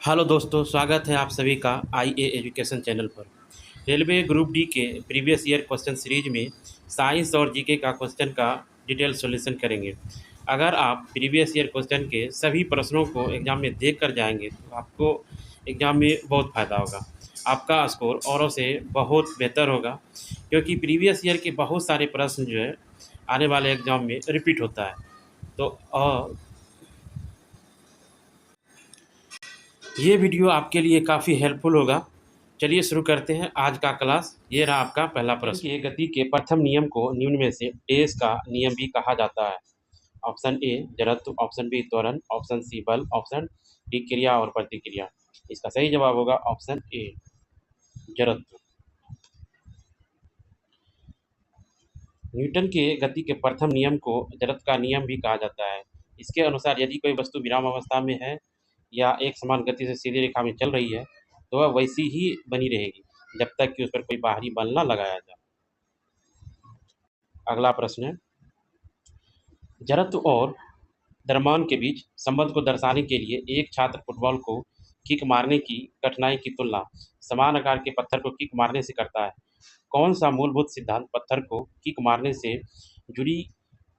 Hello दोस्तों, स्वागत है आप सभी का आईए एजुकेशन चैनल पर। रेलवे ग्रुप डी के प्रीवियस ईयर क्वेश्चन सीरीज में साइंस और जीके का क्वेश्चन का डिटेल सॉल्यूशन करेंगे। अगर आप प्रीवियस ईयर क्वेश्चन के सभी प्रश्नों को एग्ज़ाम में देख कर जाएंगे तो आपको एग्ज़ाम में बहुत फ़ायदा होगा। आपका स्कोर औरों से बहुत बेहतर होगा, क्योंकि प्रीवियस ईयर के बहुत सारे प्रश्न जो है आने वाले एग्ज़ाम में रिपीट होता है। तो ये वीडियो आपके लिए काफ़ी हेल्पफुल होगा। चलिए शुरू करते हैं आज का क्लास। ये रहा आपका पहला प्रश्न। ये गति के प्रथम नियम को निम्न में से डेस का नियम भी कहा जाता है। ऑप्शन ए जड़त्व, ऑप्शन बी त्वरण, ऑप्शन सी बल, ऑप्शन डी क्रिया और प्रतिक्रिया। इसका सही जवाब होगा ऑप्शन ए जड़त्व। न्यूटन के गति के प्रथम नियम को जड़त्व का नियम भी कहा जाता है। इसके अनुसार यदि कोई वस्तु विराम अवस्था में है या एक समान गति से सीधी रेखा में चल रही है तो वह वैसी ही बनी रहेगी जब तक कि उस पर कोई बाहरी बल न लगाया जाए। अगला प्रश्न है, जड़त्व और द्रव्यमान के बीच संबंध को दर्शाने के लिए एक छात्र फुटबॉल को किक मारने की कठिनाई की तुलना समान आकार के पत्थर को किक मारने से करता है। कौन सा मूलभूत सिद्धांत पत्थर को किक मारने से जुड़ी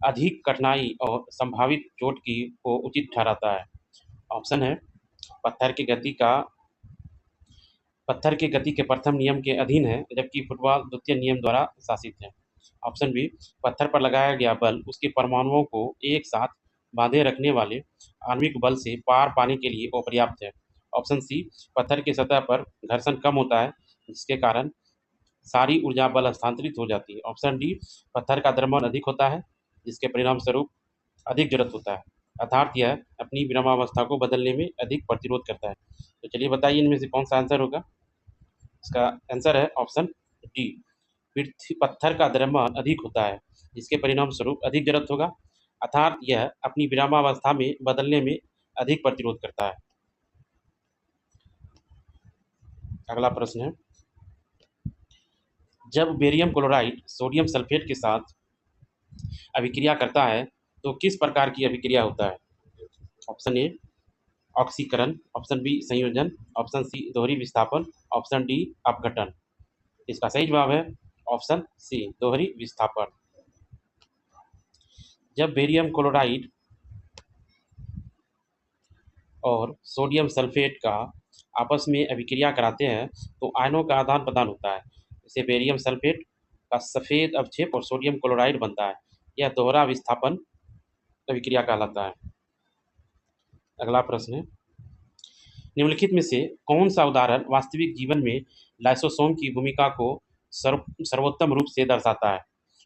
अधिक कठिनाई और संभावित चोट की को उचित ठहराता है? ऑप्शन है, पत्थर की गति का पत्थर की गति के प्रथम नियम के अधीन है, जबकि फुटबॉल द्वितीय नियम द्वारा शासित है। ऑप्शन बी, पत्थर पर लगाया गया बल उसके परमाणुओं को एक साथ बांधे रखने वाले आणविक बल से पार पाने के लिए अपर्याप्त है। ऑप्शन सी, पत्थर की सतह पर घर्षण कम होता है जिसके कारण सारी ऊर्जा बल हस्तांतरित हो जाती है। ऑप्शन डी, पत्थर का द्रव्यमान अधिक होता है जिसके परिणाम स्वरूप अधिक जड़त्व होता है, अर्थात यह अपनी विरामावस्था को बदलने में अधिक प्रतिरोध करता है। तो चलिए बताइए इनमें से कौन सा आंसर होगा। इसका आंसर है ऑप्शन डी, पृथ्वी पत्थर का द्रव्यमान अधिक होता है जिसके परिणाम स्वरूप अधिक जड़त्व होगा, अर्थात यह अपनी विरामावस्था में बदलने में अधिक प्रतिरोध करता है। अगला प्रश्न है, जब बेरियम क्लोराइड सोडियम सल्फेट के साथ अभिक्रिया करता है तो किस प्रकार की अभिक्रिया होता है? ऑप्शन ए ऑक्सीकरण, ऑप्शन बी संयोजन, ऑप्शन सी दोहरी विस्थापन, ऑप्शन डी अपघटन। इसका सही जवाब है ऑप्शन सी दोहरी विस्थापन। जब बेरियम क्लोराइड और सोडियम सल्फेट का आपस में अभिक्रिया कराते हैं तो आयनों का आदान प्रदान होता है। इसे बेरियम सल्फेट का सफ़ेद अवक्षेप और सोडियम क्लोराइड बनता है। यह दोहरा विस्थापन अभिक्रिया कहलाता है। अगला प्रश्न है, निम्नलिखित में से कौन सा उदाहरण वास्तविक जीवन में लाइसोसोम की भूमिका को सर्वोत्तम रूप से दर्शाता है?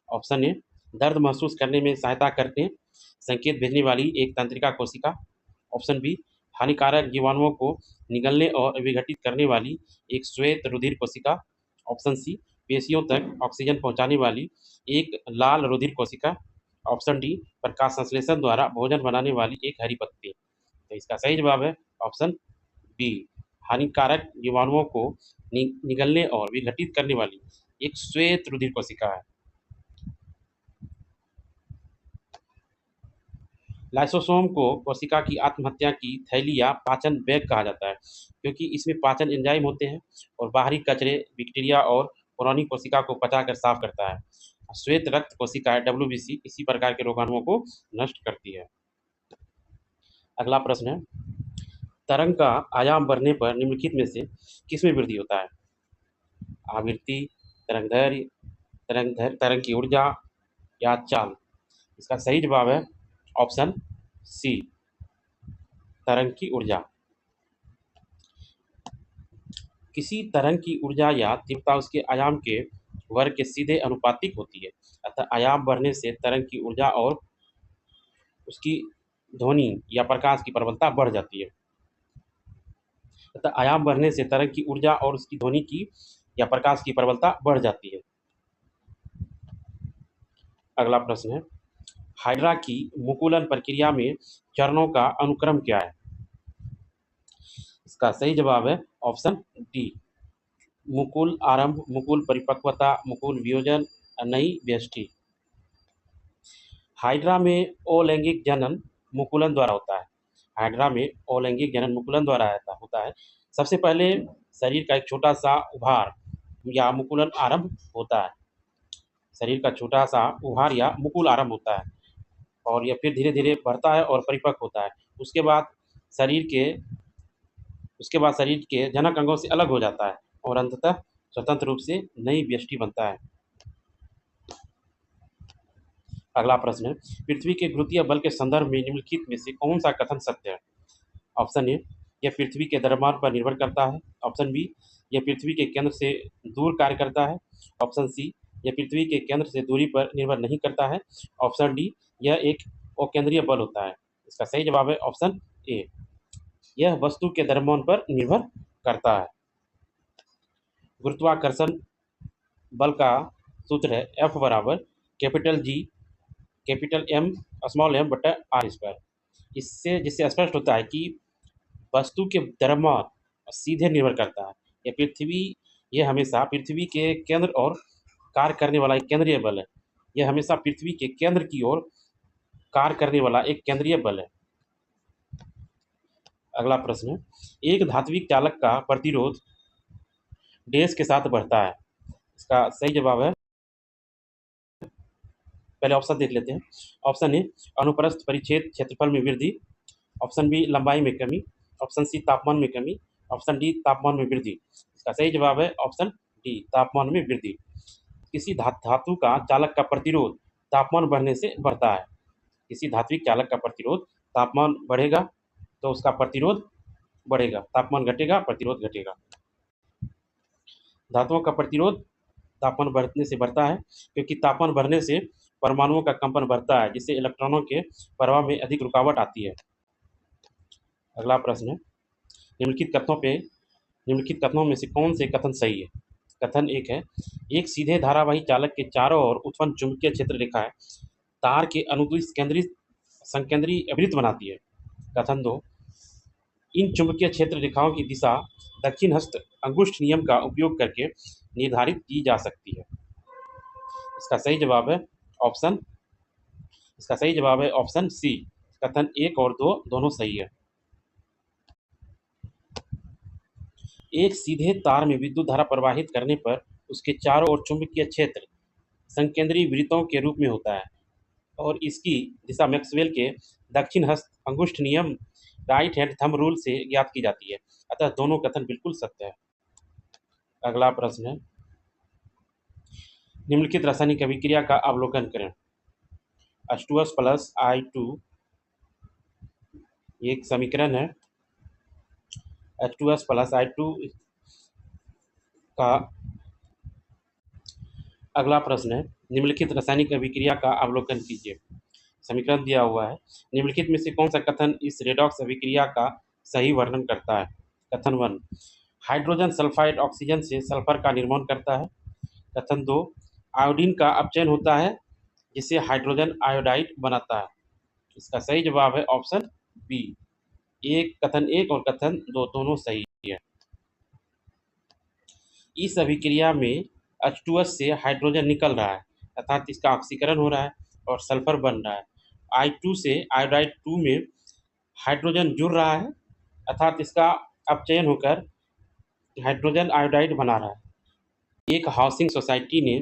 ऑप्शन ए, दर्द महसूस करने में सहायता करके संकेत भेजने वाली एक तंत्रिका कोशिका। ऑप्शन बी, हानिकारक जीवाणुओं को निगलने और विघटित करने वाली एक श्वेत रुधिर कोशिका। ऑप्शन सी, पेशियों तक ऑक्सीजन पहुंचाने वाली एक लाल रुधिर कोशिका। ऑप्शन डी, प्रकाश संश्लेषण द्वारा भोजन बनाने वाली एक हरी पत्ती। तो इसका सही जवाब है ऑप्शन बी, हानिकारक जीवाणुओं को निगलने और विघटित करने वाली एक श्वेत रुधिर कोशिका है। लाइसोसोम को कोशिका की आत्महत्या की थैली या पाचन बैग कहा जाता है, क्योंकि इसमें पाचन एंजाइम होते हैं और बाहरी कचरे, बैक्टीरिया और पुरानी कोशिका को पचाकर साफ करता है। श्वेत रक्त कोशिका WBC इसी प्रकार के रोगाणुओं को नष्ट करती है। अगला प्रश्न है, तरंग का आयाम बढ़ने पर निम्नलिखित में से किसमें वृद्धि होता है? आवृत्ति, तरंगदैर्घ्य, तरंग की ऊर्जा या चाल। इसका सही जवाब है ऑप्शन सी, तरंग की ऊर्जा। किसी तरंग की ऊर्जा या तीव्रता उसके आयाम के वर्ग के सीधे अनुपातिक होती है, अतः आयाम बढ़ने से तरंग की ऊर्जा और उसकी ध्वनि या प्रकाश की प्रबलता बढ़ जाती है। अतः आयाम बढ़ने से तरंग की ऊर्जा और उसकी ध्वनि की या प्रकाश की प्रबलता बढ़ जाती है। अगला प्रश्न है, हाइड्रा की मुकुलन प्रक्रिया में चरणों का अनुक्रम क्या है? इसका सही जवाब है ऑप्शन डी, मुकुल आरंभ, मुकुल परिपक्वता, मुकुल वियोजन, नई व्यष्टि। हाइड्रा में अलैंगिक जनन मुकुलन द्वारा होता है। हाइड्रा में अलैंगिक जनन मुकुलन द्वारा होता है। सबसे पहले शरीर का एक छोटा सा उभार या मुकुलन आरंभ होता है। शरीर का छोटा सा उभार या मुकुल आरंभ होता है और यह फिर धीरे धीरे बढ़ता है और परिपक्व होता है। उसके बाद शरीर के उसके बाद शरीर के जनक अंगों से अलग हो जाता है और अंततः स्वतंत्र रूप से नई व्यष्टि बनता है। अगला प्रश्न है, पृथ्वी के गुरुत्वीय बल के संदर्भ में निम्नलिखित में से कौन सा कथन सत्य है? ऑप्शन ए, यह पृथ्वी के द्रव्यमान पर निर्भर करता है। ऑप्शन बी, यह पृथ्वी के केंद्र से दूर कार्य करता है। ऑप्शन सी, यह पृथ्वी के केंद्र से दूरी पर निर्भर नहीं करता है। ऑप्शन डी, यह एक अकेंद्रीय बल होता है। इसका सही जवाब है ऑप्शन ए, यह वस्तु के द्रव्यमान पर निर्भर करता है। गुरुत्वाकर्षण बल का सूत्र है एफ बराबर capital G capital M small M बटा आर स्क्वायर। इससे जिससे स्पष्ट होता है कि वस्तु के द्रव्यमान सीधे निर्भर करता है। यह हमेशा पृथ्वी के केंद्र और कार्य करने वाला एक केंद्रीय बल है। यह हमेशा पृथ्वी के केंद्र की ओर कार्य करने वाला एक केंद्रीय बल है। अगला प्रश्न है, एक धात्विक चालक का प्रतिरोध डैश के साथ बढ़ता है। इसका सही जवाब है, पहले ऑप्शन देख लेते हैं। ऑप्शन ए, अनुप्रस्थ परिच्छेद क्षेत्रफल में वृद्धि। ऑप्शन बी, लंबाई में कमी। ऑप्शन सी, तापमान में कमी। ऑप्शन डी, तापमान में वृद्धि। इसका सही जवाब है ऑप्शन डी, तापमान में वृद्धि। किसी धातु का चालक का प्रतिरोध तापमान बढ़ने से बढ़ता है। किसी धात्विक चालक का प्रतिरोध, तापमान बढ़ेगा तो उसका प्रतिरोध बढ़ेगा, तापमान घटेगा प्रतिरोध घटेगा। धातुओं का प्रतिरोध तापमान बढ़ने से बढ़ता है क्योंकि तापमान बढ़ने से परमाणुओं का कंपन बढ़ता है जिससे इलेक्ट्रॉनों के प्रवाह में अधिक रुकावट आती है। अगला प्रश्न है, निम्नलिखित कथनों में से कौन से कथन सही है? कथन एक है, एक सीधे धारावाही चालक के चारों ओर उत्पन्न चुंबकीय क्षेत्र रेखाएं तार के अनुदिश केंद्रित संकेंद्री वृत्त बनाती है। कथन दो, इन चुंबकीय क्षेत्र रेखाओं की दिशा दक्षिण हस्त अंगुष्ठ नियम का उपयोग करके निर्धारित की जा सकती है। इसका सही जवाब है ऑप्शन सी, कथन एक और दो दोनों सही है। एक सीधे तार में विद्युत धारा प्रवाहित करने पर उसके चारों ओर चुंबकीय क्षेत्र संकेंद्री वृत्तों के रूप में होता है और इसकी दिशा मैक्सवेल के दक्षिण हस्त अंगुष्ठ नियम राइट हैंड थंब रूल से ज्ञात की जाती है। अतः दोनों कथन बिल्कुल सत्य है। अगला प्रश्न है, निम्नलिखित रासायनिक अभिक्रिया का अवलोकन करें। H2S प्लस I2 एक समीकरण है। H2S प्लस I2 का अगला प्रश्न है, निम्नलिखित रासायनिक अभिक्रिया का अवलोकन कीजिए। समीकरण दिया हुआ है, निम्नलिखित में से कौन सा कथन इस रेडॉक्स अभिक्रिया का सही वर्णन करता है? कथन वन, हाइड्रोजन सल्फाइड ऑक्सीजन से सल्फर का निर्माण करता है। कथन दो, आयोडीन का अपचयन होता है जिससे हाइड्रोजन आयोडाइड बनाता है। इसका सही जवाब है ऑप्शन बी, कथन एक और कथन दो दोनों सही है। इस अभिक्रिया में H2S से हाइड्रोजन निकल रहा है अर्थात इसका ऑक्सीकरण हो रहा है और सल्फर बन रहा है। I2 से आयोडाइड 2 में हाइड्रोजन जुड़ रहा है अर्थात इसका अपचयन होकर हाइड्रोजन आयोडाइड बना रहा है। एक हाउसिंग सोसाइटी ने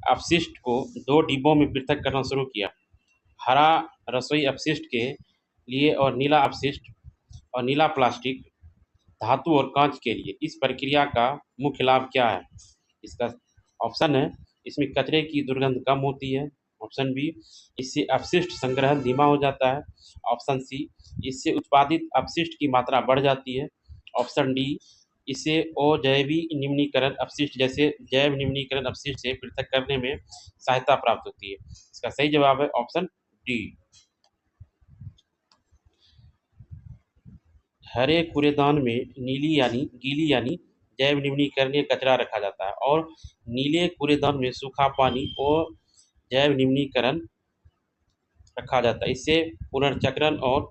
अपशिष्ट को 2 डिब्बों में पृथक करना शुरू किया, हरा रसोई अपशिष्ट के लिए और नीला प्लास्टिक, धातु और कांच के लिए। इस प्रक्रिया का मुख्य लाभ क्या है? इसका ऑप्शन है, इसमें कचरे की दुर्गंध कम होती है। ऑप्शन बी, इससे अपशिष्ट संग्रहण धीमा हो जाता है। ऑप्शन सी, इससे उत्पादित अपशिष्ट की मात्रा बढ़ जाती है। ऑप्शन डी, इससे अजैविक निम्नीकरण अपशिष्ट जैसे जैव निम्नीकरण अपशिष्ट से पृथक करने में सहायता प्राप्त होती है। इसका सही जवाब है ऑप्शन डी। हरे कूड़ेदान में गीली यानी जैव निम्नीकरणीय कचरा रखा जाता है और नीले कूड़ेदान में सूखा पानी और जैव निम्नीकरण रखा जाता है। इससे पुनर्चक्रण और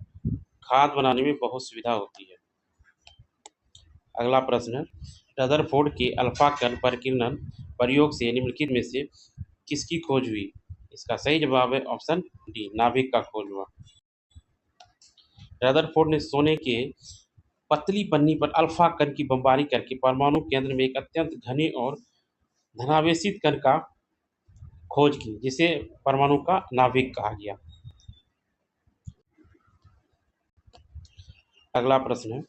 खाद बनाने में बहुत सुविधा होती है। अगला प्रश्न है, रदरफोर्ड के अल्फा कण परिकीर्णन प्रयोग से निम्नलिखित में से किसकी खोज हुई? इसका सही जवाब है ऑप्शन डी, नाभिक का खोज हुआ। रदरफोर्ड ने सोने के पतली पन्नी पर अल्फा कण की बमबारी करके परमाणु केंद्र में एक अत्यंत घने और धनावेशित कण का खोज की, जिसे परमाणु का नाभिक कहा गया। अगला प्रश्न है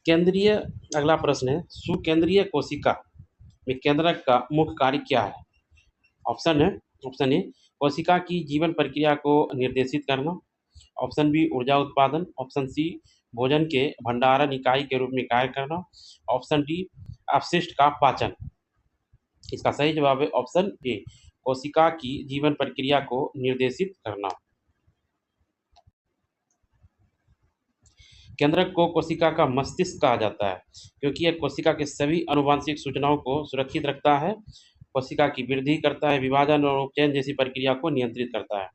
केंद्रीय अगला प्रश्न है सुकेंद्रीय कोशिका में केंद्रक का मुख्य कार्य क्या है? ऑप्शन है ऑप्शन ए कोशिका की जीवन प्रक्रिया को निर्देशित करना। ऑप्शन बी ऊर्जा उत्पादन। ऑप्शन सी भोजन के भंडारण इकाई के रूप में कार्य करना। ऑप्शन डी अपशिष्ट का पाचन। इसका सही जवाब है ऑप्शन ए कोशिका की जीवन प्रक्रिया को निर्देशित करना। केंद्रक को कोशिका का मस्तिष्क कहा जाता है क्योंकि यह कोशिका के सभी आनुवंशिक सूचनाओं को सुरक्षित रखता है, कोशिका की वृद्धि करता है, विभाजन और उपचयन जैसी प्रक्रिया को नियंत्रित करता है।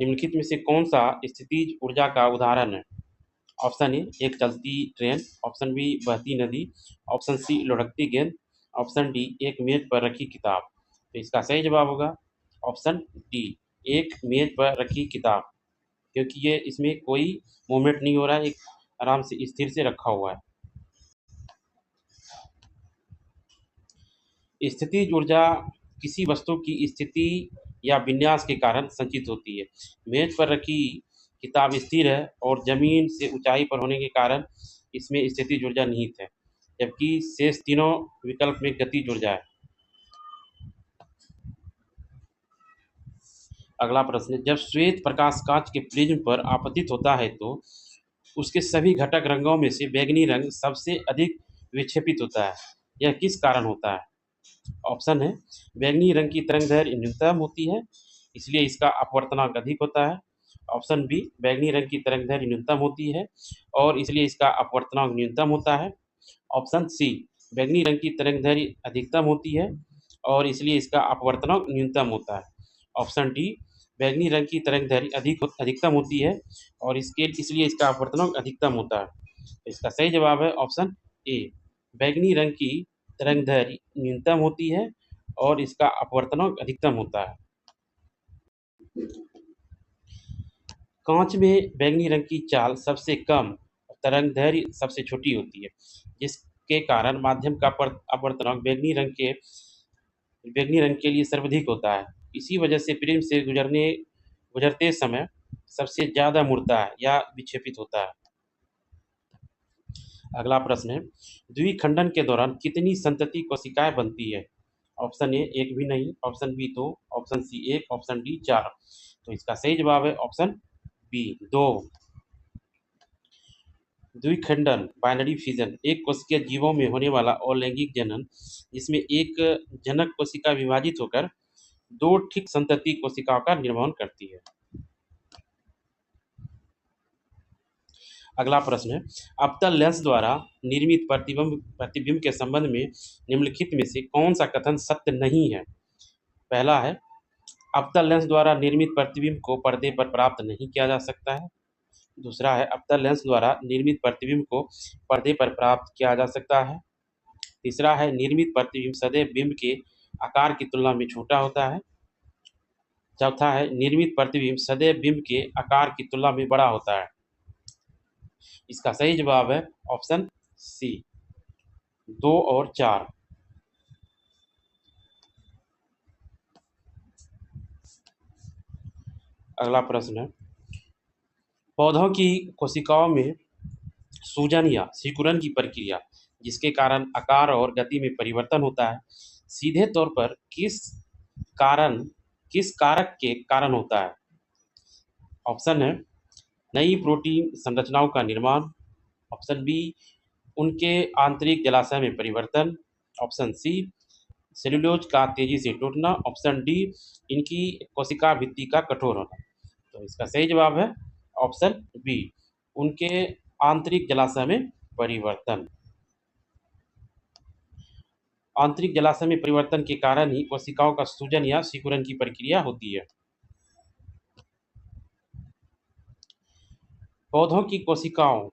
निम्नलिखित में से कौन सा स्थितिज ऊर्जा का उदाहरण है? ऑप्शन ए एक चलती ट्रेन। ऑप्शन बी बहती नदी। ऑप्शन सी लुढ़कती गेंद। ऑप्शन डी एक मेज पर रखी किताब। तो इसका सही जवाब होगा ऑप्शन डी एक मेज पर रखी किताब, क्योंकि ये इसमें कोई मूवमेंट नहीं हो रहा है, एक आराम से स्थिर से रखा हुआ है। स्थितिज ऊर्जा किसी वस्तु की स्थिति या विन्यास के कारण संचित होती है। मेज पर रखी किताब स्थिर है और जमीन से ऊंचाई पर होने के कारण इसमें स्थितिज ऊर्जा निहित है, जबकि शेष तीनों विकल्प में गतिज ऊर्जा है। अगला प्रश्न, जब श्वेत प्रकाश कांच के प्रिज्म पर आपतित होता है तो उसके सभी घटक रंगों में से बैंगनी रंग सबसे अधिक विक्षेपित होता है। यह किस कारण होता है? ऑप्शन है बैंगनी रंग की तरंगदैर्घ्य न्यूनतम होती है, इसलिए इसका अपवर्तनांक अधिक होता है। ऑप्शन बी बैंगनी रंग की तरंगदैर्घ्य न्यूनतम होती है और इसलिए इसका अपवर्तनांक न्यूनतम होता है। ऑप्शन सी बैंगनी रंग की तरंगदैर्घ्य अधिकतम होती है और इसलिए इसका अपवर्तनांक न्यूनतम होता है। ऑप्शन डी बैंगनी रंग की तरंगदैर्घ्य अधिकतम होती है और इसलिए इसका अपवर्तनांक अधिकतम होता है। इसका सही जवाब है ऑप्शन ए बैंगनी रंग की तरंगदैर्घ्य न्यूनतम होती है और इसका अपवर्तनांक अधिकतम होता है। कांच में बैंगनी रंग की चाल सबसे कम, तरंगदैर्घ्य सबसे छोटी होती है, जिसके कारण माध्यम का अपवर्तनांक बैंगनी रंग के लिए सर्वाधिक होता है। इसी वजह से प्रिज्म से गुजरते समय सबसे ज़्यादा मुड़ता है या विक्षेपित होता है। अगला प्रश्न है द्विखंडन के दौरान कितनी संतति कोशिकाएं बनती है? ऑप्शन ए एक भी नहीं। ऑप्शन बी दो। ऑप्शन सी एक। ऑप्शन डी चार। तो इसका सही जवाब है ऑप्शन बी दो। द्विखंडन बाइनरी फिजन एक कोशिकीय जीवों में होने वाला अलैंगिक जनन, जिसमें एक जनक कोशिका विभाजित होकर दो ठीक संतति कोशिकाओं का निर्माण करती है। अगला प्रश्न है अवतल लेंस द्वारा निर्मित प्रतिबिंब के संबंध में निम्नलिखित में से कौन सा कथन सत्य नहीं है? पहला है अवतल लेंस द्वारा निर्मित प्रतिबिंब को पर्दे पर प्राप्त नहीं किया जा सकता है। दूसरा है अवतल लेंस द्वारा निर्मित प्रतिबिंब को पर्दे पर प्राप्त किया जा सकता है। तीसरा है निर्मित प्रतिबिंब सदैव बिंब के आकार की तुलना में छोटा होता है। चौथा है निर्मित प्रतिबिंब सदैव बिंब के आकार की तुलना में बड़ा होता है। इसका सही जवाब है ऑप्शन सी दो और चार। अगला प्रश्न है पौधों की कोशिकाओं में सूजन या सिकुड़न की प्रक्रिया जिसके कारण आकार और गति में परिवर्तन होता है, सीधे तौर पर किस कारक के कारण होता है? ऑप्शन है नई प्रोटीन संरचनाओं का निर्माण। ऑप्शन बी उनके आंतरिक जलाशय में परिवर्तन। ऑप्शन सी सेलुलोज का तेजी से टूटना। ऑप्शन डी इनकी कोशिका भित्ति का कठोर होना। तो इसका सही जवाब है ऑप्शन बी उनके आंतरिक जलाशय में परिवर्तन। आंतरिक जलाशय में परिवर्तन के कारण ही कोशिकाओं का सूजन या सिकुड़न की प्रक्रिया होती है। पौधों की कोशिकाओं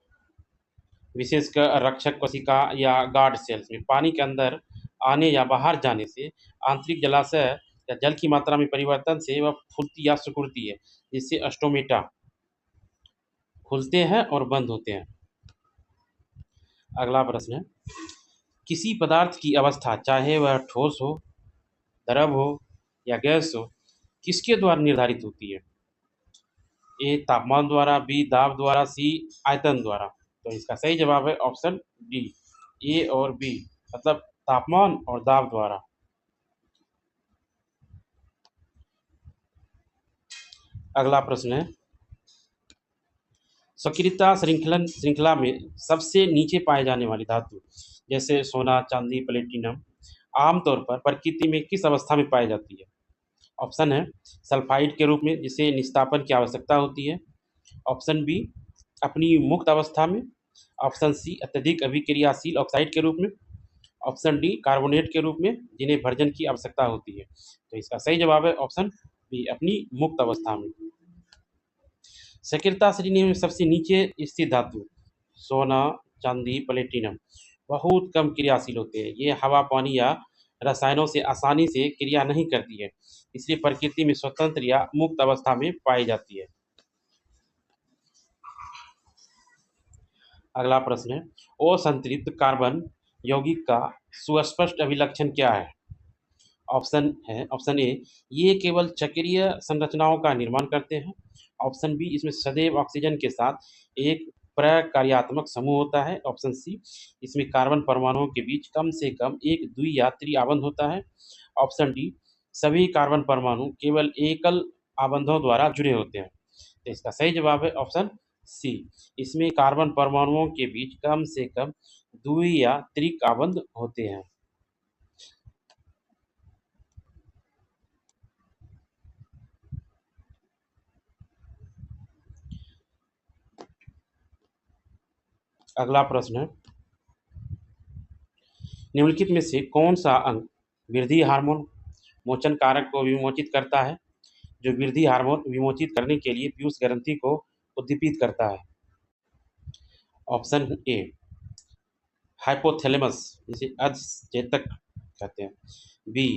विशेषकर रक्षक कोशिका या गार्ड सेल्स में पानी के अंदर आने या बाहर जाने से आंतरिक जलाशय या जल की मात्रा में परिवर्तन से वह फूलती या सिकुड़ती है, जिससे स्टोमेटा खुलते हैं और बंद होते हैं। अगला प्रश्न है, किसी पदार्थ की अवस्था चाहे वह ठोस हो, द्रव हो या गैस हो, किसके द्वारा निर्धारित होती है? ए तापमान द्वारा, बी दाब द्वारा, सी आयतन द्वारा। तो इसका सही जवाब है ऑप्शन डी, ए और बी, मतलब तापमान और दाब द्वारा। अगला प्रश्न है, सक्रियता श्रृंखला में सबसे नीचे पाए जाने वाली धातु जैसे सोना, चांदी, प्लेटिनम आमतौर पर प्रकृति में किस अवस्था में पाई जाती है? ऑप्शन है सल्फाइड के रूप में जिसे निस्तापन की आवश्यकता होती है। ऑप्शन बी अपनी मुक्त अवस्था में। ऑप्शन सी अत्यधिक अभिक्रियाशील ऑक्साइड के रूप में। ऑप्शन डी कार्बोनेट के रूप में जिन्हें भर्जन की आवश्यकता होती है। तो इसका सही जवाब है ऑप्शन बी अपनी मुक्त अवस्था में। सक्रियता श्रेणी में सबसे नीचे स्थित धातु सोना, चांदी, प्लेटिनम बहुत कम क्रियाशील होते हैं। ये हवा, पानी या रसायनों से आसानी से क्रिया नहीं करती है, इसलिए प्रकृति में स्वतंत्र या मुक्त अवस्था में पाई जाती है। अगला प्रश्न है, असंतृप्त कार्बन यौगिक का सुस्पष्ट अभिलक्षण क्या है? ऑप्शन ए ये केवल चक्रीय संरचनाओं का निर्माण करते हैं। ऑप्शन बी इसमें सदैव ऑक्सीजन के साथ एक प्रकार्यात्मक समूह होता है। ऑप्शन सी इसमें कार्बन परमाणुओं के बीच कम से कम एक द्वियात्री आबंध होता है। ऑप्शन डी सभी कार्बन परमाणु केवल एकल आबंधों द्वारा जुड़े होते हैं। तो इसका सही जवाब है ऑप्शन सी, इसमें कार्बन परमाणुओं के बीच कम से कम द्वियात्रिक आबंध होते हैं। अगला प्रश्न है, निम्नलिखित में से कौन सा अंग वृद्धि हार्मोन मोचन कारक को विमोचित करता है, जो वृद्धि हार्मोन विमोचित करने के लिए पीयूष ग्रंथि को उद्दीपित करता है? ऑप्शन ए हाइपोथैलेमस जिसे अधचेतक कहते हैं। बी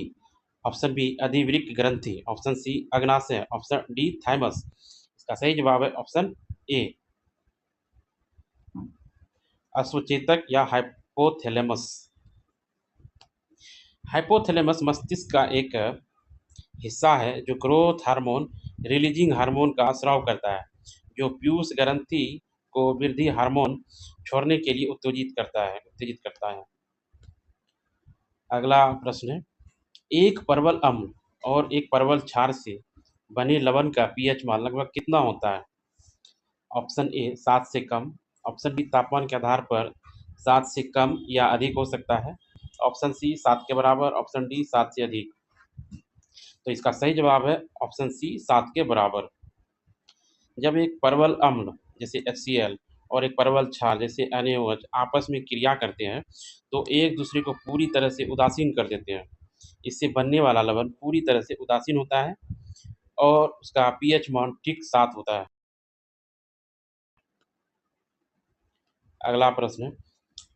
ऑप्शन बी अधिवृक्क ग्रंथि। ऑप्शन सी अग्नाशय। Option D thymus. इसका सही जवाब है ऑप्शन ए अश्वचेतक या हाइपोथैलेमस। हाइपोथैलेमस मस्तिष्क का एक हिस्सा है जो ग्रोथ हार्मोन रिलीजिंग हार्मोन का स्राव करता है, जो पीयूष ग्रंथि को वृद्धि हार्मोन छोड़ने के लिए उत्तेजित करता है। अगला प्रश्न है, एक परवल अम्ल और एक परवल क्षार से बने लवण का पीएच मान लगभग कितना होता है? ऑप्शन ए 7 से कम। ऑप्शन बी तापमान के आधार पर 7 से कम या अधिक हो सकता है। ऑप्शन सी 7 के बराबर। ऑप्शन डी 7 से अधिक। तो इसका सही जवाब है ऑप्शन सी 7 के बराबर। जब एक परवल अम्ल जैसे HCl और एक परवल क्षार जैसे NaOH आपस में क्रिया करते हैं तो एक दूसरे को पूरी तरह से उदासीन कर देते हैं। इससे बनने वाला लवण पूरी तरह से उदासीन होता है और उसका पीएच मान ठीक 7 होता है। अगला प्रश्न है,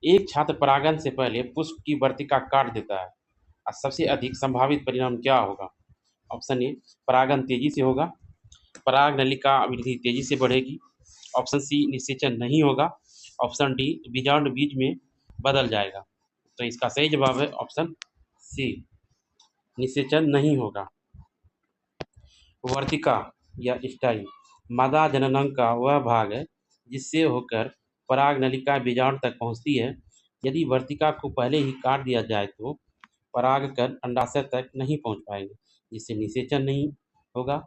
एक छात्र परागन से पहले पुष्प की वर्तिका काट देता है और सबसे अधिक संभावित परिणाम क्या होगा? ऑप्शन ए परागन तेजी से होगा। पराग नलिका वृद्धि तेजी से बढ़ेगी। ऑप्शन सी निषेचन नहीं होगा। ऑप्शन डी बीजांड बीज में बदल जाएगा। तो इसका सही जवाब है ऑप्शन सी निषेचन नहीं होगा। वर्तिका या स्टाइल मादा जननांग का वह भाग है जिससे होकर पराग नलिका बीजांड तक पहुंचती है। यदि वर्तिका को पहले ही काट दिया जाए तो परागकण अंडाशय तक नहीं पहुंच पाएंगे, जिससे निषेचन नहीं होगा।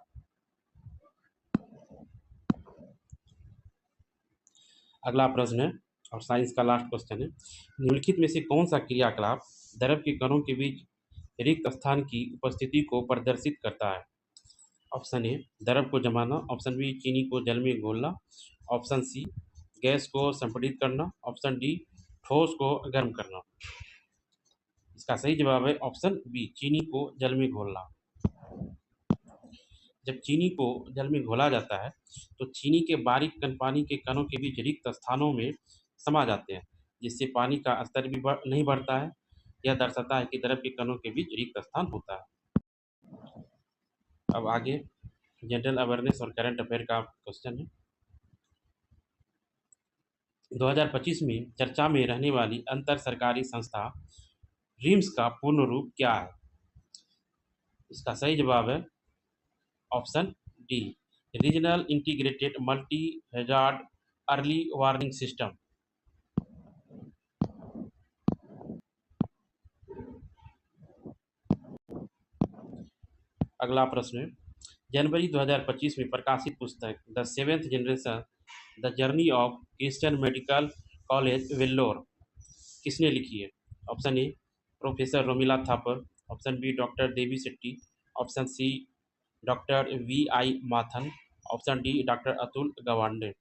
अगला प्रश्न है और साइंस का लास्ट क्वेश्चन है, निम्नलिखित में से कौन सा क्रियाकलाप द्रव के कणों के बीच रिक्त स्थान की उपस्थिति को प्रदर्शित करता है? ऑप्शन ए द्रव को जमाना। ऑप्शन बी चीनी को जल में घोलना। ऑप्शन सी गैस को संपीड़ित करना। ऑप्शन डी ठोस को गर्म करना। इसका सही जवाब है ऑप्शन बी चीनी को जल में घोलना। जब चीनी को जल में घोला जाता है तो चीनी के बारीक कण पानी के कणों के बीच रिक्त स्थानों में समा जाते हैं, जिससे पानी का स्तर भी नहीं बढ़ता है। यह दर्शाता है कि द्रव के कणों के बीच रिक्त स्थान होता है। अब आगे जनरल अवेयरनेस और करंट अफेयर का क्वेश्चन है। 2025 में चर्चा में रहने वाली अंतर सरकारी संस्था रिम्स का पूर्ण रूप क्या है? इसका सही जवाब है option D, regional integrated multi hazard early warning system. अगला प्रश्न है, जनवरी 2025 में प्रकाशित पुस्तक the seventh generation the journey of Christian medical college Vellore किसने लिखी है? Option A professor Romila Thapar, option B doctor Devi Shetty, option C doctor V I Mathan, option D doctor Atul Gawande.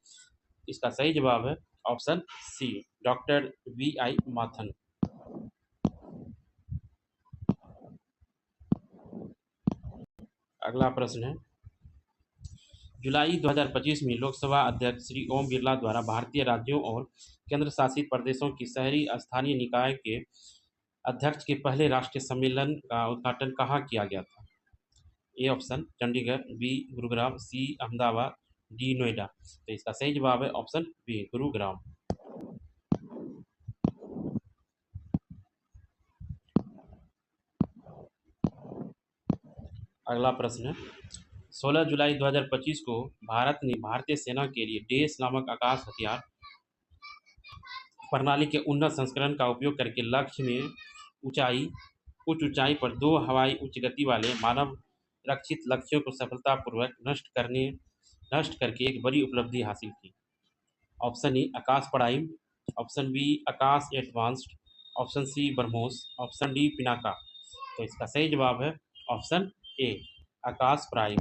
इसका सही जवाब है option C, doctor V I Mathan. अगला प्रश्न है, जुलाई 2025 में लोकसभा अध्यक्ष श्री ओम बिरला द्वारा भारतीय राज्यों और केंद्र शासित प्रदेशों की शहरी स्थानीय निकाय के अध्यक्ष के पहले राष्ट्रीय सम्मेलन का उद्घाटन कहाँ किया गया था? A option Chandigarh, B Gurugram, C Ahmedabad, D Noida. तो इसका सही जवाब है ऑप्शन बी, गुरुग्राम। अगला प्रश्न है, 16 जुलाई 2025 को भारत ने भारतीय सेना के लिए डेस नामक आकाश हथियार प्रणाली के उन्नत संस्करण का उपयोग करके लक्ष्य में ऊंचाई उच्च ऊंचाई पर दो हवाई उच्च गति वाले मानव रक्षित लक्ष्यों को सफलतापूर्वक नष्ट करके एक बड़ी उपलब्धि हासिल की। Option A Akash prime, option B Akash advanced, option C BrahMos, option D Pinaka. तो इसका सही जवाब है ऑप्शन ए आकाश प्राइम।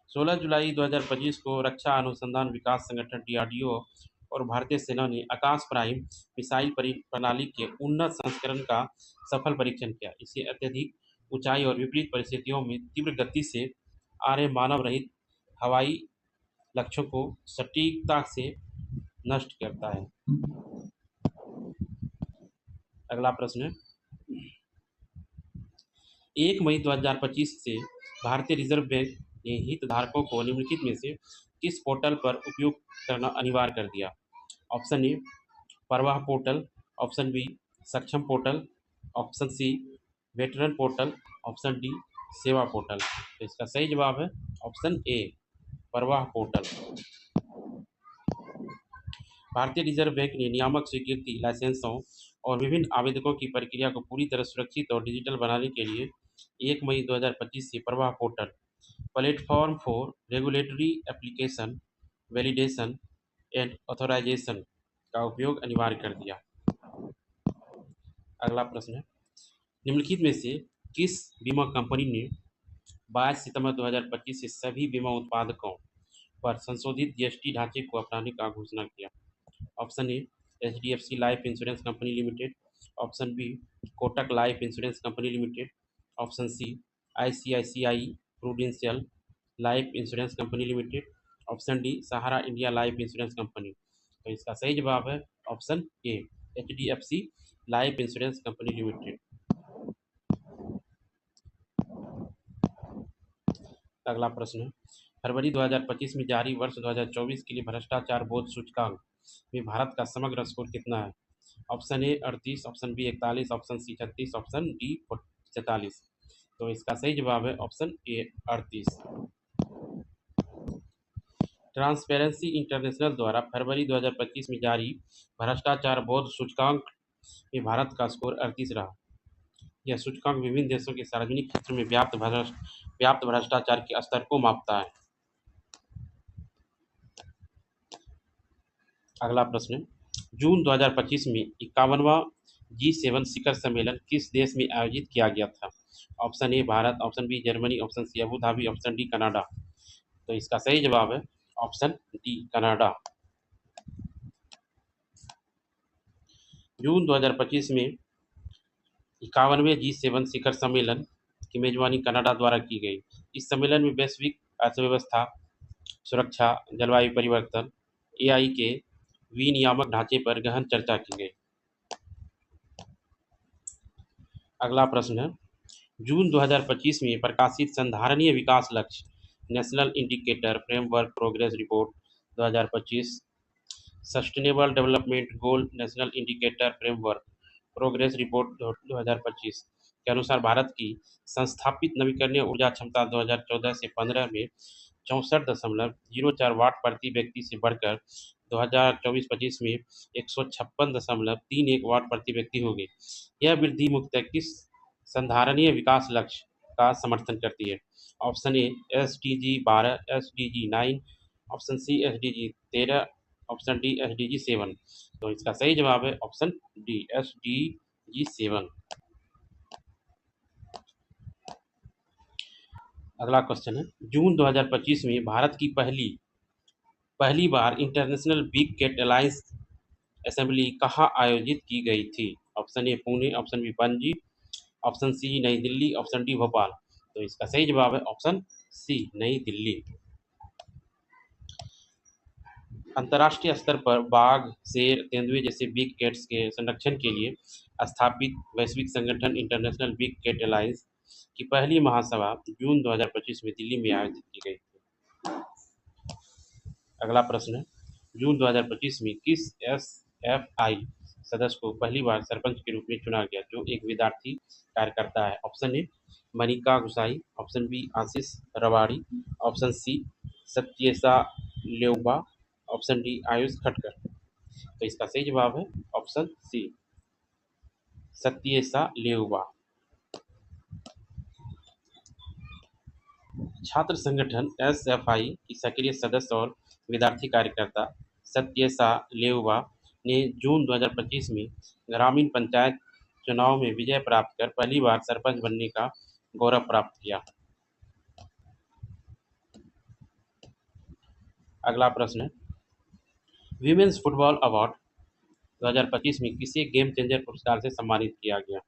16 जुलाई 2025 को रक्षा अनुसंधान विकास संगठन डीआरडीओ और भारतीय सेना ने आकाश प्राइम मिसाइल प्रणाली के उन्नत संस्करण का सफल परीक्षण किया। इसे अत्यधिक ऊंचाई और विपरीत परिस्थितियों में तीव्र गति से आ रहे मानव रहित हवाई लक्ष्यों को सटीकता से नष्ट करता है। अगला प्रश्न है, 1 मई 2025 से भारतीय रिजर्व बैंक ने हितधारकों को निम्नलिखित में से किस पोर्टल पर उपयोग करना अनिवार्य कर दिया? Option A Pravah portal, option B Saksham portal, option C veteran portal, option D Seva portal. तो इसका सही जवाब है ऑप्शन ए प्रवाह पोर्टल। भारतीय रिजर्व बैंक ने नियामक स्वीकृति, लाइसेंसों और विभिन्न आवेदकों की प्रक्रिया को पूरी तरह सुरक्षित और डिजिटल बनाने के लिए 1 मई 2025 से Pravah portal platform for regulatory application validation and authorisation का उपयोग अनिवार्य कर दिया। अगला प्रश्न है, निम्नलिखित में से किस बीमा कंपनी ने 22 सितंबर 2025 से सभी बीमा उत्पादकों पर संशोधित जीएसटी ढांचे को अपनाने का घोषणा किया? Option A HDFC life insurance company limited, option B Kotak life insurance company limited, option C ICICI prudential life insurance company limited, option D Sahara India life insurance company. तो इसका सही जवाब है option A HDFC life insurance company limited. अगला प्रश्न है, फरवरी 2025 में जारी वर्ष 2024 के लिए भ्रष्टाचार बोध सूचकांक में भारत का समग्र स्कोर कितना है? Option A 38, option B 41, option C 36, option D 47। तो इसका सही जवाब है ऑप्शन ए 38। ट्रांसपेरेंसी इंटरनेशनल द्वारा फरवरी 2025 में जारी भ्रष्टाचार बोध सूचकांक में भारत का स्कोर 38 रहा। यह सूचकांक विभिन्न देशों के सार्वजनिक क्षेत्र में व्याप्त भ्रष्टाचार के स्तर को मापता है। अगला प्रश्न, जून 2025 में 51वां G7 शिखर सम्मेलन किस देश में आयोजित किया गया था? Option A Bharat, option B Germany, option C Abu Dhabi, option D Canada. तो इसका सही जवाब है ऑप्शन डी कनाडा। जून 2025 में 51वें G7 शिखर सम्मेलन की मेजबानी कनाडा द्वारा की गई। इस सम्मेलन में वैश्विक अर्थव्यवस्था, सुरक्षा, जलवायु परिवर्तन, एआई के विनियामक ढांचे पर गहन चर्चा की गई। अगला प्रश्न है, जून 2025 में प्रकाशित संधारणीय विकास लक्ष्य national indicator framework progress report 2025 sustainable development goal national indicator framework progress report 2025 के अनुसार भारत की संस्थापित नवीकरणीय ऊर्जा क्षमता 2014 से 15 में 64.04 वाट प्रति व्यक्ति से बढ़कर 2024-25 में 156.31 वाट प्रति व्यक्ति हो गई। यह वृद्धि मुख्यतः किस संधारणीय विकास लक्ष्य का समर्थन करती है? Option A SDG 12, SDG 9, option C SDG 13, option D SDG 7। तो इसका सही जवाब है ऑप्शन डी SDG 7। अगला क्वेश्चन है, जून 2025 में भारत की पहली बार international big cat alliance assembly कहाँ आयोजित की गई थी? Option A Pune, option B Panaji, option C New Delhi, option D Bhopal. तो इसका सही जवाब है ऑप्शन सी नई दिल्ली। अंतर्राष्ट्रीय स्तर पर बाघ, शेर, तेंदुए जैसे बिग कैट्स के संरक्षण के लिए स्थापित वैश्विक संगठन इंटरनेशनल बिग कैट अलायंस की पहली महासभा जून 2025 में दिल्ली में आयोजित की गई थी। अगला प्रश्न है, जून 2025 में किस SFI सदस्य को पहली बार सरपंच के रूप में चुना गया जो एक विद्यार्थी कार्यकर्ता है? Option A Manika Gusain, option B Ashish Rawari, option C Satyesa Leuba, option D Ayush Khatkar. तो इसका सही जवाब है ऑप्शन सी सत्येसा लेउबा। छात्र संगठन SFI की सक्रिय सदस्य और विद्यार्थी कार्यकर्ता सत्येसा लेउबा ने जून 2025 में ग्रामीण पंचायत चुनाव में विजय प्राप्त कर पहली बार सरपंच बनने का गौरव प्राप्त किया। अगला प्रश्न है, विमेन्स फुटबॉल अवार्ड 2025 में किसे गेम चेंजर पुरस्कार से सम्मानित किया गया?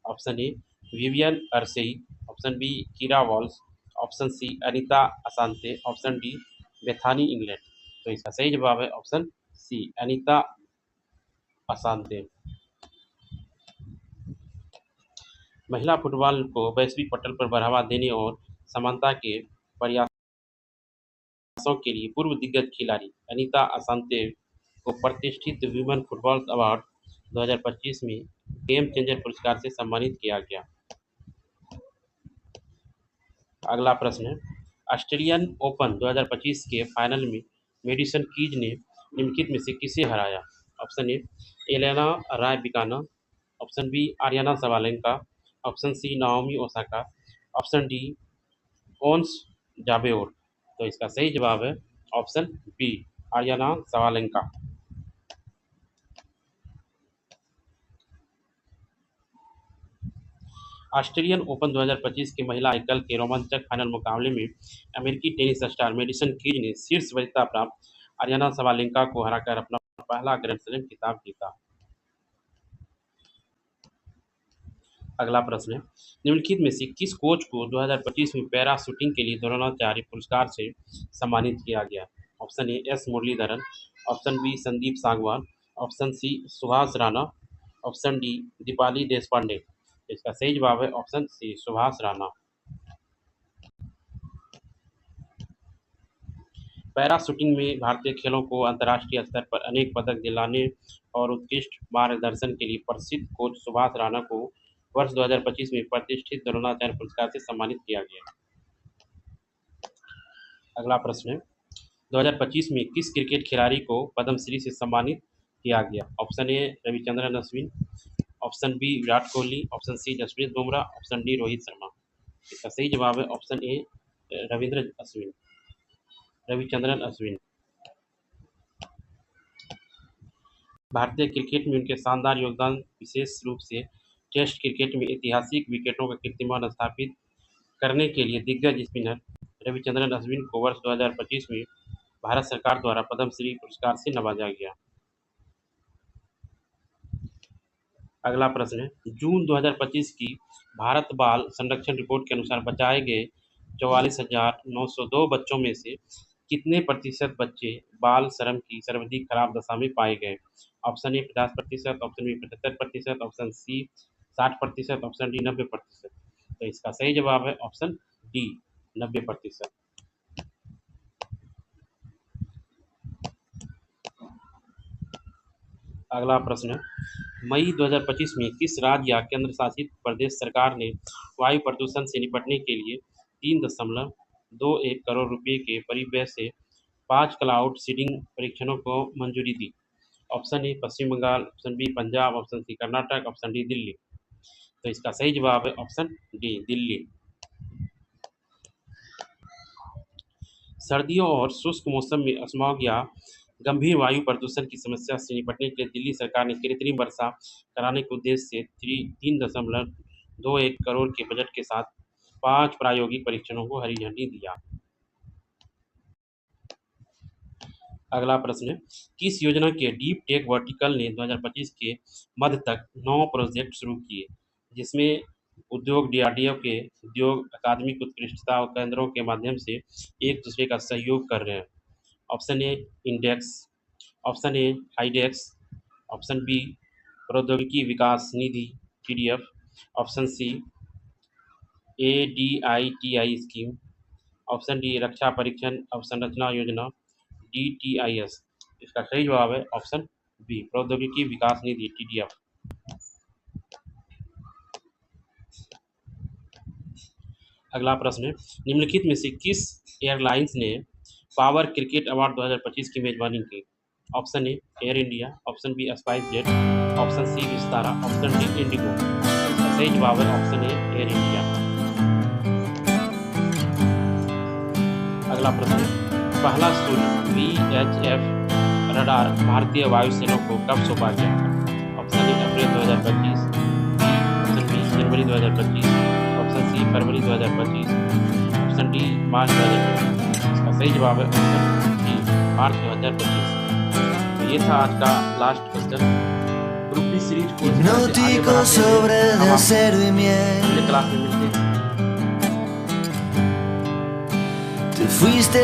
Option A Vivian Arsei, option B Kira Walls, option C Anita Asante, option D Bethany England. तो इसका सही जवाब है ऑप्शन सी अनीता असांते। महिला फुटबॉल को वैश्विक पटल पर बढ़ावा देने और समानता के प्रयासों के लिए पूर्व दिग्गज खिलाड़ी अनीता असांते को प्रतिष्ठित विमेन फुटबॉल अवार्ड 2025 में गेम चेंजर पुरस्कार से सम्मानित किया गया। अगला प्रश्न है, ऑस्ट्रेलियन ओपन 2025 के फाइनल में मेडिसन कीज ने निम्नलिखित में से किसे हराया? Option A Elena Rybakina, option B Aryna Sabalenka, option C Naomi Osaka, option D Ons Jabeur. तो इसका सही जवाब है option B Aryna Sabalenka. Australian open 2025 के महिला एकल के रोमांचक फाइनल मुकाबले में अमेरिकी टेनिस स्टार मेडिसन कीज ने शीर्ष वरीयता प्राप्त आर्याना सवालेंका को हराकर अपना पहला ग्रैंड स्लैम खिताब जीता। अगला प्रश्न है, निम्नलिखित में से किस कोच को 2025 में पैरा शूटिंग के लिए द्रोणाचार्य पुरस्कार से सम्मानित किया गया? Option A S Muralidharan, option B Sandeep Sangwan, option C Subhash Rana, option D Deepali Deshpande. इसका सही जवाब है option C Subhash Rana. Para shooting में भारतीय खेलों को अंतर्राष्ट्रीय स्तर पर अनेक पदक दिलाने और उत्कृष्ट मार्गदर्शन के लिए प्रसिद्ध कोच सुभाष राणा को वर्ष 2025 में प्रतिष्ठित द्रोणाचार्य पुरस्कार से सम्मानित किया गया। अगला प्रश्न है, 2025 में किस क्रिकेट खिलाड़ी को पद्मश्री से सम्मानित किया गया? Option A Ravichandran Ashwin, option B Virat Kohli, option C Jasprit Bumrah, option D Rohit Sharma. इसका सही जवाब है ऑप्शन ए रविचंद्रन अश्विन। भारतीय क्रिकेट में उनके शानदार योगदान विशेष रूप से टेस्ट क्रिकेट में ऐतिहासिक विकेटों का कीर्तिमान स्थापित करने के लिए दिग्गज स्पिनर रविचंद्रन अश्विन को वर्ष 2025 में भारत सरकार द्वारा पद्मश्री पुरस्कार से नवाजा गया। अगला प्रश्न है, जून 2025 की भारत बाल संरक्षण रिपोर्ट के अनुसार बचाए गए 44,902 बच्चों में से कितने प्रतिशत बच्चे बाल श्रम की सर्वाधिक खराब दशा में पाए गए? Option A 50%, option B 75%, option C 60%, option D 90%। तो इसका सही जवाब है ऑप्शन डी 90%। अगला प्रश्न, मई 2025 में किस राज्य या केंद्र शासित प्रदेश सरकार ने वायु प्रदूषण से निपटने के लिए 3.21 करोड़ रुपए के परिव्यय से 5 क्लाउड सीडिंग परीक्षणों को मंजूरी दी? Option A Paschim Bengal, option B Punjab, option C Karnataka, option D Delhi. तो इसका सही जवाब है ऑप्शन डी, दिल्ली। सर्दियों और शुष्क मौसम में स्मॉग या गंभीर वायु प्रदूषण की समस्या से निपटने के लिए दिल्ली सरकार ने कृत्रिम वर्षा कराने के उद्देश्य से 3.21 करोड़ के बजट के साथ 5 प्रायोगिक परीक्षणों को हरी झंडी दिया। अगला प्रश्न, किस योजना के डीप टेक वर्टिकल ने 2025 के मध्य तक 9 प्रोजेक्ट शुरू किए, जिसमें उद्योग डीआरडीओ के उद्योग अकादमिक उत्कृष्टता और केंद्रों के माध्यम से एक दूसरे का सहयोग कर रहे हैं? Option A index, option A hydex, option B प्रौद्योगिकी विकास निधि TDF, option C ADITI scheme, option D रक्षा परीक्षण अवसंरचना योजना डीटीआईएस। इसका सही जवाब है ऑप्शन बी, प्रौद्योगिकी विकास निधि टीडीएफ। अगला प्रश्न है, निम्नलिखित में से किस एयरलाइंस ने पावर क्रिकेट अवार्ड 2025 की मेजबानी की? Option A Air India, option B SpiceJet, option C Vistara, option D IndiGo. इसका सही जवाब है ऑप्शन ए एयर इंडिया। अगला प्रश्न है, पहला सूर्य VHF रडार भारतीय वायुसेना को कब सौंपा गया? ऑप्शन ए अप्रैल 2025, ऑप्शन बी जनवरी 2025, ऑप्शन सी फरवरी 2025, ऑप्शन डी मार्च 2025। इसका सही जवाब है ऑप्शन डी, मार्च 2025। तो ये था आज का last question. Group D series को Hipnótico sobre de acero y miel. अगले क्लास में मिलते हैं। Te fuiste